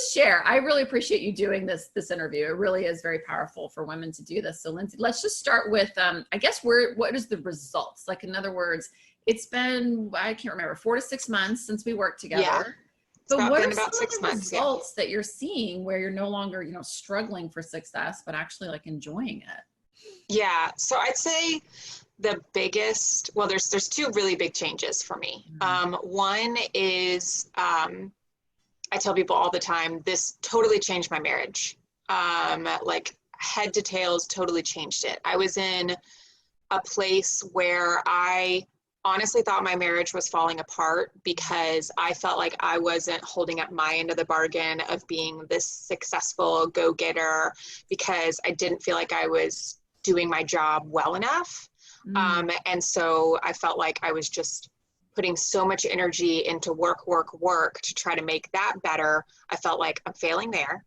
just share. I really appreciate you doing this interview. It really is very powerful for women to do this. So Lindsey, let's just start with, I guess, what is the results? Like, in other words, it's been, I can't remember, 4 to 6 months since we worked together. Yeah. But what are about some 6 of the months, results that you're seeing where you're no longer, struggling for success, but actually like enjoying it? Yeah. So I'd say the biggest, well, there's two really big changes for me. One is, I tell people all the time, this totally changed my marriage. Like head to tails, totally changed it. I was in a place where I honestly thought my marriage was falling apart because I felt like I wasn't holding up my end of the bargain of being this successful go-getter, because I didn't feel like I was doing my job well enough. And so I felt like I was just putting so much energy into work to try to make that better. I felt like I'm failing there.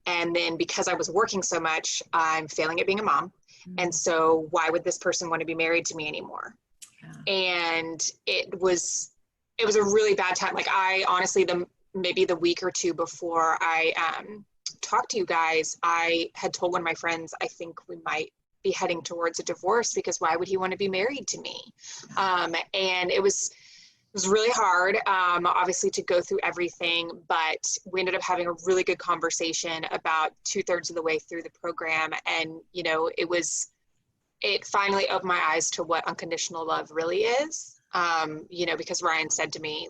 And then because I was working so much, I'm failing at being a mom. And so why would this person want to be married to me anymore? Yeah. And it was a really bad time. Like I honestly, maybe the week or two before I talked to you guys, I had told one of my friends, I think we might be heading towards a divorce, because why would he want to be married to me? And it was really hard, obviously, to go through everything, but we ended up having a really good conversation about 2/3 of the way through the program. And, it finally opened my eyes to what unconditional love really is, because Ryan said to me,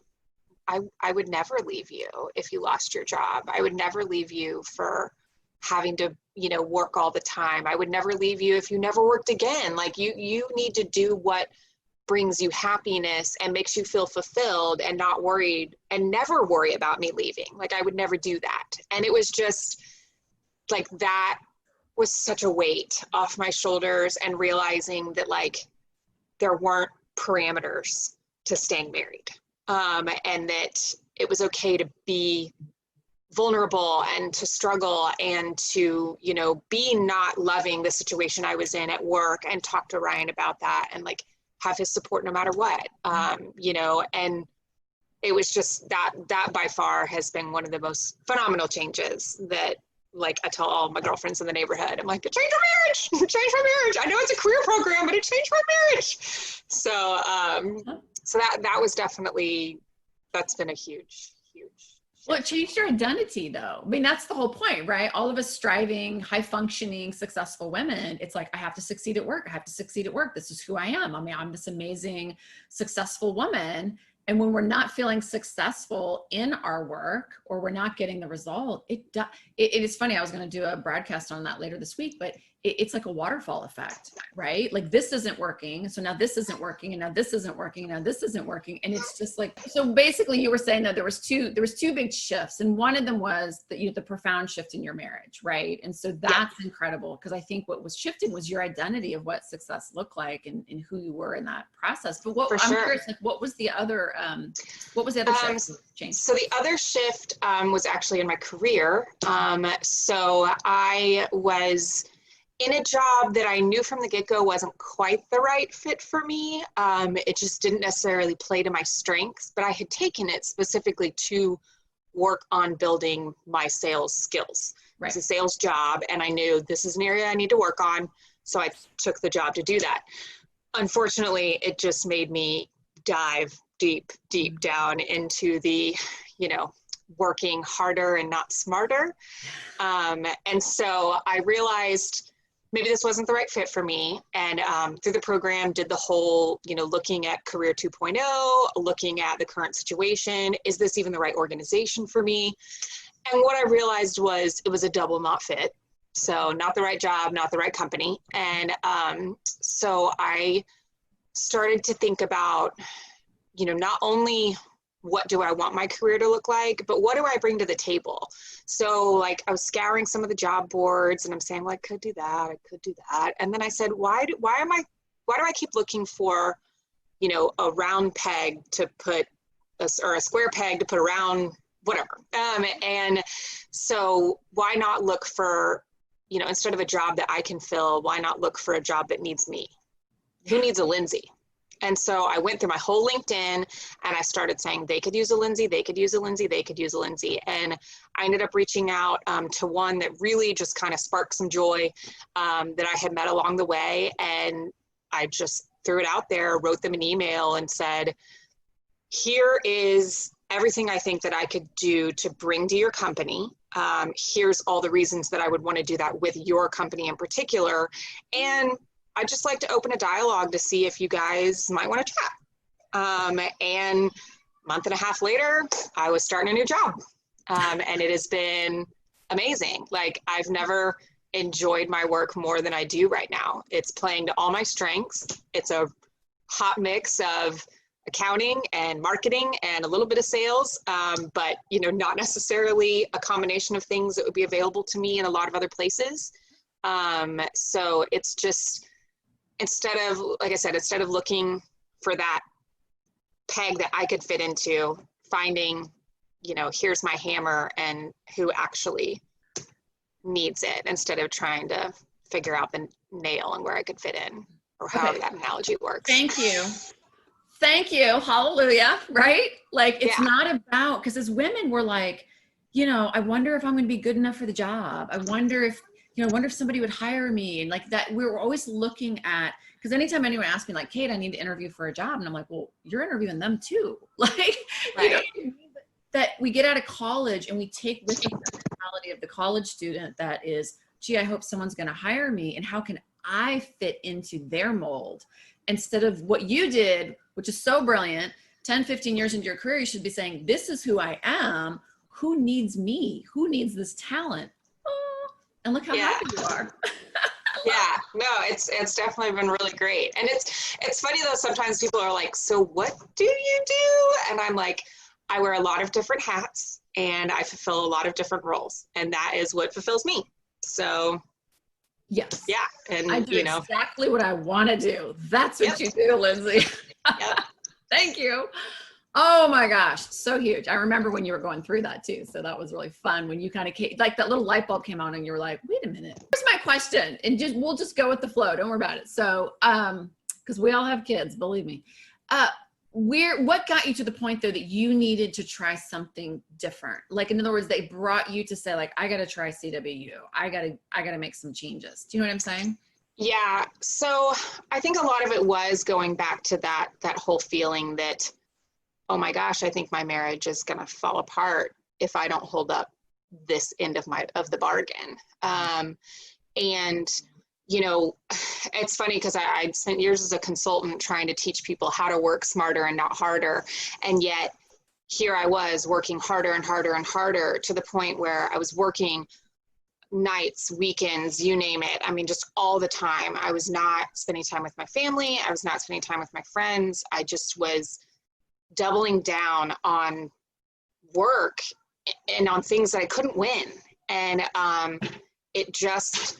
I would never leave you if you lost your job. I would never leave you for having to, work all the time. I would never leave you if you never worked again. Like you need to do what brings you happiness and makes you feel fulfilled, and not worried, and never worry about me leaving. Like I would never do that. And it was just like, that was such a weight off my shoulders, and realizing that like there weren't parameters to staying married. And that it was okay to be vulnerable and to struggle and to, be not loving the situation I was in at work, and talk to Ryan about that, and like have his support no matter what, and it was just that by far has been one of the most phenomenal changes that, like, I tell all my girlfriends in the neighborhood, I'm like, it changed my marriage. It changed my marriage. I know it's a career program, but it changed my marriage. So, so that was definitely, that's been a huge. Well, it changed your identity though. I mean, that's the whole point, right? All of us striving, high functioning, successful women. It's like, I have to succeed at work. I have to succeed at work. This is who I am. I mean, I'm this amazing, successful woman. And when we're not feeling successful in our work, or we're not getting the result, it is funny. I was going to do a broadcast on that later this week, but it's like a waterfall effect, right? Like this isn't working. So now this isn't working. And now this isn't working. And now this isn't working. And it's just like, so basically you were saying that there was two big shifts. And one of them was the profound shift in your marriage. Right. And so that's incredible, because I think what was shifting was your identity of what success looked like, and who you were in that process. But I'm curious, like, what was the other shift change? So the other shift was actually in my career. So I was in a job that I knew from the get-go wasn't quite the right fit for me. It just didn't necessarily play to my strengths, but I had taken it specifically to work on building my sales skills. Right. It's a sales job, and I knew this is an area I need to work on. So I took the job to do that. Unfortunately, it just made me dive deep down into the, working harder and not smarter. And so I realized maybe this wasn't the right fit for me. And through the program, did the whole, looking at Career 2.0, looking at the current situation. Is this even the right organization for me? And what I realized was it was a double not fit. So not the right job, not the right company. And so I started to think about, not only what do I want my career to look like, but what do I bring to the table? So like I was scouring some of the job boards, and I'm saying, well, I could do that. And then I said, why do I keep looking for, a round peg to put or a square peg to put around whatever. And so why not look for, instead of a job that I can fill, why not look for a job that needs me? Who needs a Lindsey? And so I went through my whole LinkedIn and I started saying they could use a Lindsey, they could use a Lindsey, they could use a Lindsey. And I ended up reaching out to one that really just kind of sparked some joy that I had met along the way. And I just threw it out there, wrote them an email and said, here is everything I think that I could do to bring to your company. Here's all the reasons that I would want to do that with your company in particular. And I'd just like to open a dialogue to see if you guys might want to chat. And a month and a half later, I was starting a new job. And it has been amazing. Like, I've never enjoyed my work more than I do right now. It's playing to all my strengths. It's a hot mix of accounting and marketing and a little bit of sales, but not necessarily a combination of things that would be available to me in a lot of other places. So it's just, instead of looking for that peg that I could fit into, finding, here's my hammer and who actually needs it, instead of trying to figure out the nail and where I could fit in, or however that analogy works. Thank you. Hallelujah. Right? Like, it's not about, because as women, we're like, I wonder if I'm going to be good enough for the job. I wonder if somebody would hire me. And like that, we were always looking at, because anytime anyone asks me like, Kate, I need to interview for a job. And I'm like, well, you're interviewing them too. Like, right. That we get out of college and we take with us the mentality of the college student that is, gee, I hope someone's going to hire me. And how can I fit into their mold? Instead of what you did, which is so brilliant, 10, 15 years into your career, you should be saying, this is who I am. Who needs me? Who needs this talent? Oh, and look how happy you are. No, it's definitely been really great. And it's funny though, sometimes people are like, so what do you do? And I'm like, I wear a lot of different hats and I fulfill a lot of different roles. And that is what fulfills me. So yes. Yeah. And I do exactly what I want to do. That's what you do, Lindsey. Thank you. Oh my gosh. So huge. I remember when you were going through that too. So that was really fun when you kind of came, like that little light bulb came on and you were like, wait a minute. Here's my question. And we'll just go with the flow. Don't worry about it. So, cause we all have kids, believe me. What got you to the point though that you needed to try something different? Like, in other words, they brought you to say like, I got to try CWU. I got to make some changes. Do you know what I'm saying? Yeah. So I think a lot of it was going back to that whole feeling that, oh my gosh, I think my marriage is going to fall apart if I don't hold up this end of the bargain. And it's funny because I spent years as a consultant trying to teach people how to work smarter and not harder. And yet here I was working harder and harder and harder, to the point where I was working nights, weekends, you name it. I mean, just all the time. I was not spending time with my family. I was not spending time with my friends. I just was doubling down on work and on things that I couldn't win. And it just,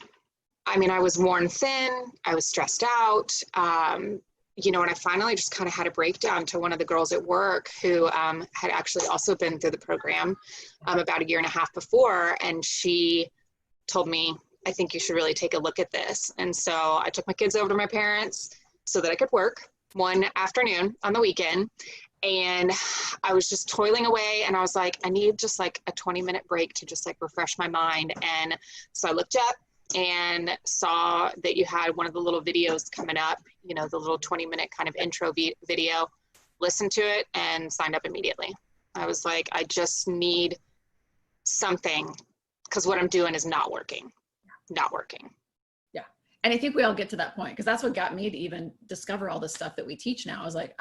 I was worn thin. I was stressed out. And I finally just kind of had a breakdown to one of the girls at work who had actually also been through the program about 1.5 years before. And she told me, I think you should really take a look at this. And so I took my kids over to my parents so that I could work one afternoon on the weekend. And I was just toiling away, and I was like, I need just like a 20-minute break to just like refresh my mind. And so I looked up and saw that you had one of the little videos coming up, the little 20-minute kind of intro video, listened to it and signed up immediately. I was like, I just need something, because what I'm doing is not working. Yeah. And I think we all get to that point, because that's what got me to even discover all this stuff that we teach now. I was like,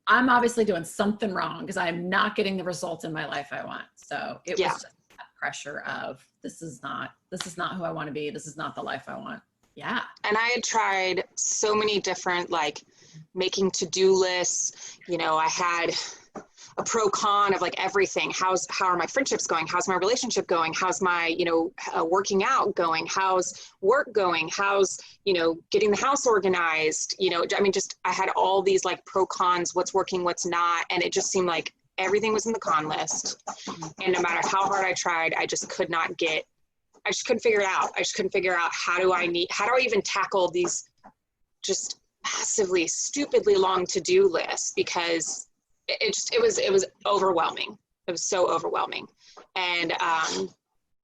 I'm obviously doing something wrong because I'm not getting the results in my life I want. So it was just that pressure of, this is not who I want to be. This is not the life I want. Yeah. And I had tried so many different, like, making to-do lists. I had a pro con of like everything. How are my friendships going? How's my relationship going? How's my, working out going? How's work going? How's, getting the house organized? I had all these like pro cons, what's working, what's not. And it just seemed like everything was in the con list. And no matter how hard I tried, I just couldn't figure it out. I just couldn't figure out how do I even tackle these just massively, stupidly long to-do list because it was overwhelming. It was so overwhelming. And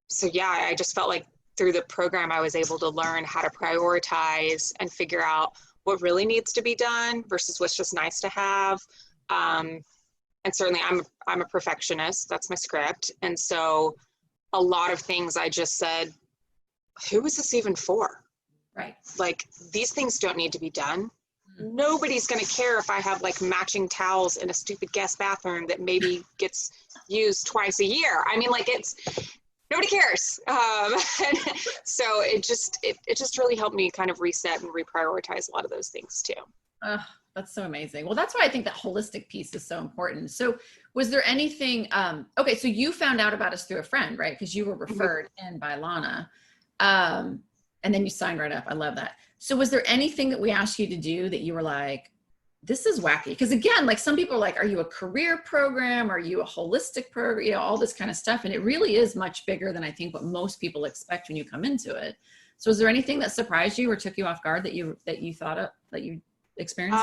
so yeah, I just felt like through the program, I was able to learn how to prioritize and figure out what really needs to be done versus what's just nice to have. And certainly I'm a perfectionist. That's my script. And so a lot of things I just said, who is this even for? Right. Like, these things don't need to be done. Nobody's going to care if I have like matching towels in a stupid guest bathroom that maybe gets used twice a year. I mean, like, nobody cares. And so it just really helped me kind of reset and reprioritize a lot of those things too. That's so amazing. Well, that's why I think that holistic piece is so important. So was there anything, okay, so you found out about us through a friend, right? Because you were referred in by Lana. And then you signed right up. I love that. So was there anything that we asked you to do that you were like, this is wacky? Because again, like some people are like, are you a career program? Are you a holistic program? You know, all this kind of stuff. And it really is much bigger than I think what most people expect when you come into it. So is there anything that surprised you or took you off guard that you thought of, that you experienced?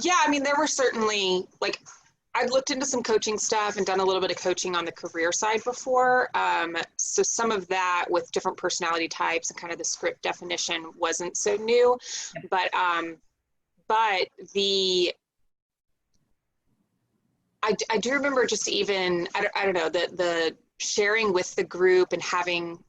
Yeah, I mean, there were certainly, like, I've looked into some coaching stuff and done a little bit of coaching on the career side before. So some of that with different personality types and kind of the script definition wasn't so new, but I do remember just even, I don't know, the sharing with the group and having,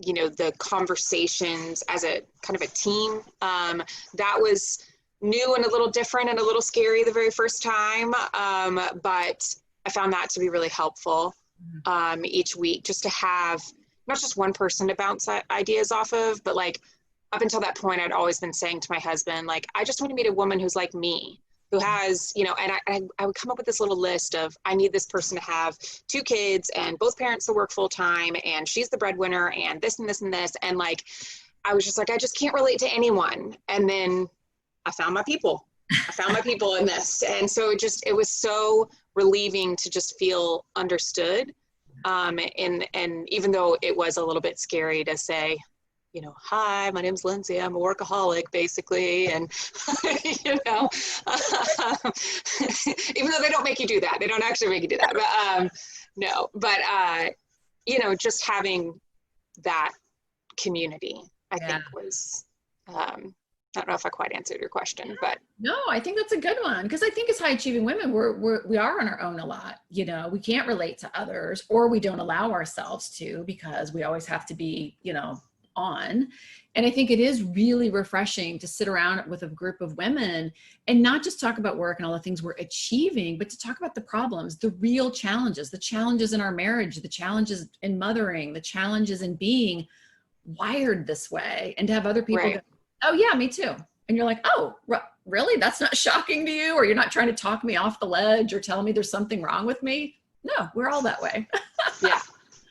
you know, the conversations as a kind of a team, that was new and a little different and a little scary the very first time. But I found that to be really helpful each week, just to have not just one person to bounce ideas off of, but like up until that point, I'd always been saying to my husband, like, I just want to meet a woman who's like me, who has, you know, and I would come up with this little list of, I need this person to have 2 kids and both parents to work full time, and she's the breadwinner and this and this and this. And like, I was just like, I just can't relate to anyone. And then I found my people. I found my people in this. And so it was so relieving to just feel understood. And even though it was a little bit scary to say, you know, hi, my name's Lindsey. I'm a workaholic, basically. And, you know, even though they don't make you do that, they don't actually make you do that. But no, but, you know, just having that community, I think was, I don't know if I quite answered your question, but. No, I think that's a good one. Because I think as high achieving women, we are on our own a lot. You know, we can't relate to others, or we don't allow ourselves to, because we always have to be, you know, on. And I think it is really refreshing to sit around with a group of women and not just talk about work and all the things we're achieving, but to talk about the problems, the real challenges, the challenges in our marriage, the challenges in mothering, the challenges in being wired this way, and to have other people go, oh yeah, me too. And you're like, oh, really? That's not shocking to you? Or you're not trying to talk me off the ledge or telling me there's something wrong with me? No, we're all that way. Yeah.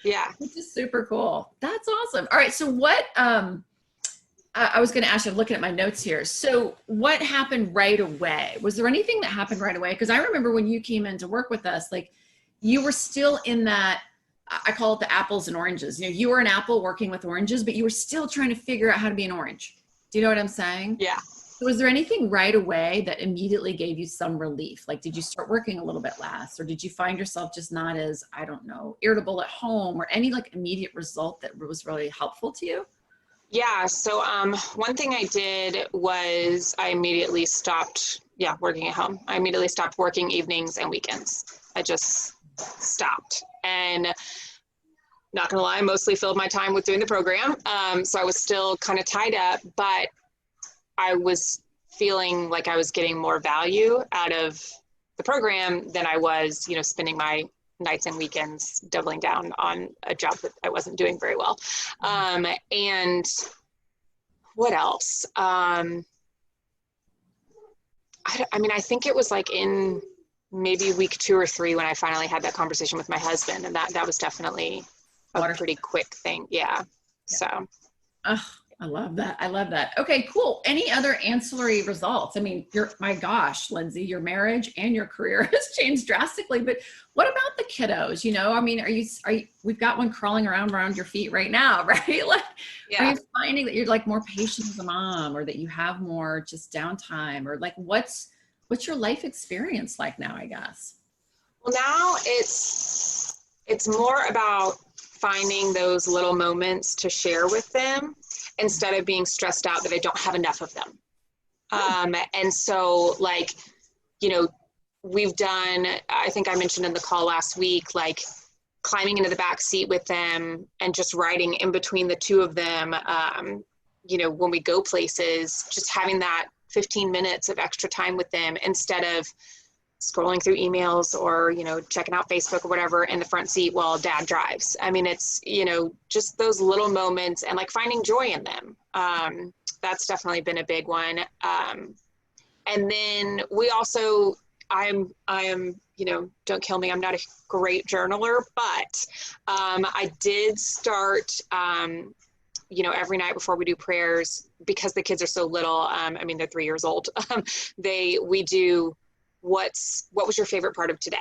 Yeah. Which is super cool. That's awesome. All right. So what, I was going to ask you, I'm looking at my notes here. So what happened right away? Was there anything that happened right away? Because I remember when you came in to work with us, like you were still in that, I call it the apples and oranges. You know, you were an apple working with oranges, but you were still trying to figure out how to be an orange. Do you know what I'm saying? Yeah. So was there anything right away that immediately gave you some relief? Like, did you start working a little bit less, or did you find yourself just not as, I don't know, irritable at home, or any like immediate result that was really helpful to you? Yeah. So one thing I did was I immediately stopped, working at home. I immediately stopped working evenings and weekends. I just stopped. And not gonna lie, I mostly filled my time with doing the program. So I was still kind of tied up, but I was feeling like I was getting more value out of the program than I was, you know, spending my nights and weekends doubling down on a job that I wasn't doing very well. And what else? I mean, I think it was like in maybe week 2 or 3 when I finally had that conversation with my husband, and that was definitely a pretty quick thing. Yeah. So, I love that. I love that. Okay, cool. Any other ancillary results? I mean, my gosh, Lindsey, your marriage and your career has changed drastically, but what about the kiddos? You know, I mean, we've got one crawling around your feet right now, right? Like, are you finding that you're like more patient as a mom, or that you have more just downtime, or like, what's your life experience like now, I guess? Well, now it's more about finding those little moments to share with them instead of being stressed out that I don't have enough of them. And so, like, you know, we've done, I think I mentioned in the call last week, like climbing into the back seat with them and just riding in between the two of them. You know, when we go places, just having that 15 minutes of extra time with them instead of scrolling through emails or, you know, checking out Facebook or whatever in the front seat while dad drives. I mean, it's, you know, just those little moments and like finding joy in them. That's definitely been a big one. And then we also, I am, you know, don't kill me, I'm not a great journaler, but I did start, you know, every night before we do prayers, because the kids are so little, I mean, they're 3 years old, we do, what was your favorite part of today?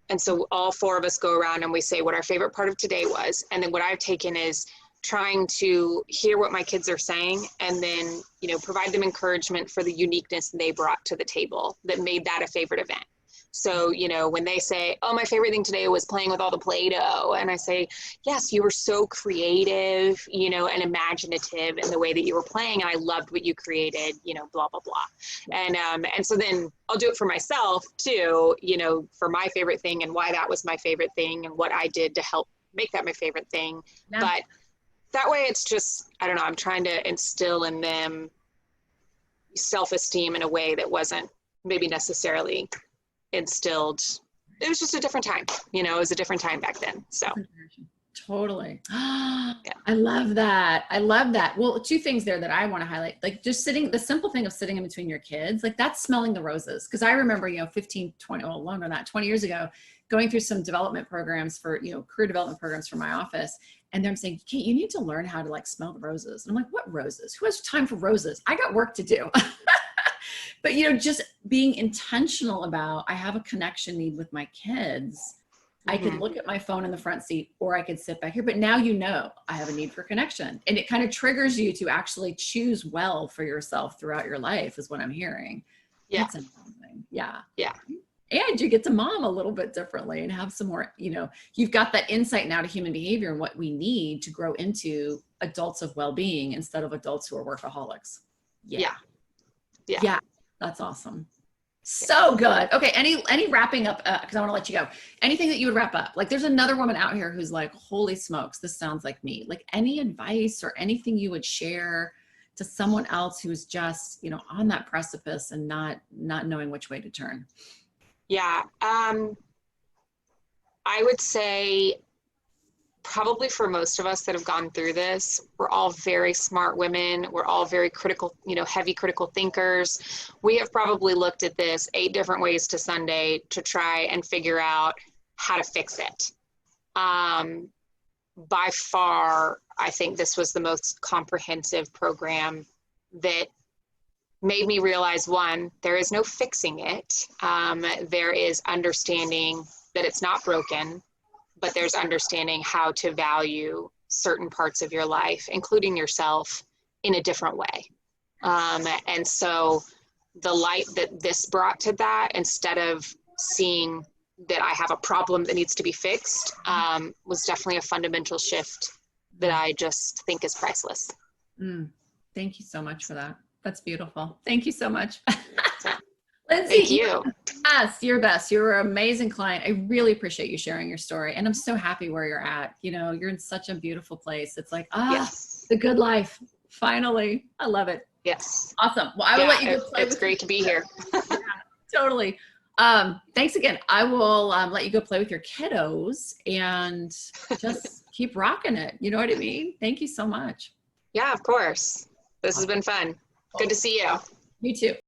And so all four of us go around and we say what our favorite part of today was. And then what I've taken is trying to hear what my kids are saying and then, you know, provide them encouragement for the uniqueness they brought to the table that made that a favorite event. So, you know, when they say, oh, my favorite thing today was playing with all the Play-Doh. And I say, yes, you were so creative, you know, and imaginative in the way that you were playing. And I loved what you created, you know, blah, blah, blah. And so then I'll do it for myself too, you know, for my favorite thing and why that was my favorite thing and what I did to help make that my favorite thing. Yeah. But that way it's just, I don't know, I'm trying to instill in them self-esteem in a way that wasn't maybe necessarily instilled. It was just a different time, you know, it was a different time back then. So totally. Yeah. I love that. I love that. Well, two things there that I want to highlight, like just the simple thing of sitting in between your kids, like that's smelling the roses. Cause I remember, you know, 15, 20, well, longer than that, 20 years ago, going through some development programs for, you know, career development programs for my office. And they're saying, Kate, you need to learn how to like smell the roses. And I'm like, what roses? Who has time for roses? I got work to do. But, you know, just being intentional about, I have a connection need with my kids. Mm-hmm. I could look at my phone in the front seat or I could sit back here, but now, you know, I have a need for connection, and it kind of triggers you to actually choose well for yourself throughout your life is what I'm hearing. Yeah. That's amazing. Yeah. Yeah. And you get to mom a little bit differently and have some more, you know, you've got that insight now to human behavior and what we need to grow into adults of well-being instead of adults who are workaholics. Yeah. That's awesome. So good. Okay. Any wrapping up, cause I want to let you go. Anything that you would wrap up? Like there's another woman out here who's like, holy smokes, this sounds like me. Like any advice or anything you would share to someone else who's just, you know, on that precipice and not knowing which way to turn? Yeah. I would say probably for most of us that have gone through this, we're all very smart women. We're all very critical, you know, heavy critical thinkers. We have probably looked at this 8 different ways to Sunday to try and figure out how to fix it. By far, I think this was the most comprehensive program that made me realize, one, there is no fixing it. There is understanding that it's not broken, but there's understanding how to value certain parts of your life, including yourself, in a different way. And so the light that this brought to that, instead of seeing that I have a problem that needs to be fixed, was definitely a fundamental shift that I just think is priceless. Thank you so much for that. That's beautiful. Thank you so much. Lindsey, thank you. Yes, you're best. You're an amazing client. I really appreciate you sharing your story. And I'm so happy where you're at. You know, you're in such a beautiful place. It's like, yes, the good life. Finally. I love it. Yes. Awesome. Well, I will let you go play. It's great to be here. Yeah, totally. Thanks again. I will let you go play with your kiddos and just keep rocking it. You know what I mean? Thank you so much. Yeah, of course. This has been fun. Good to see you. You too.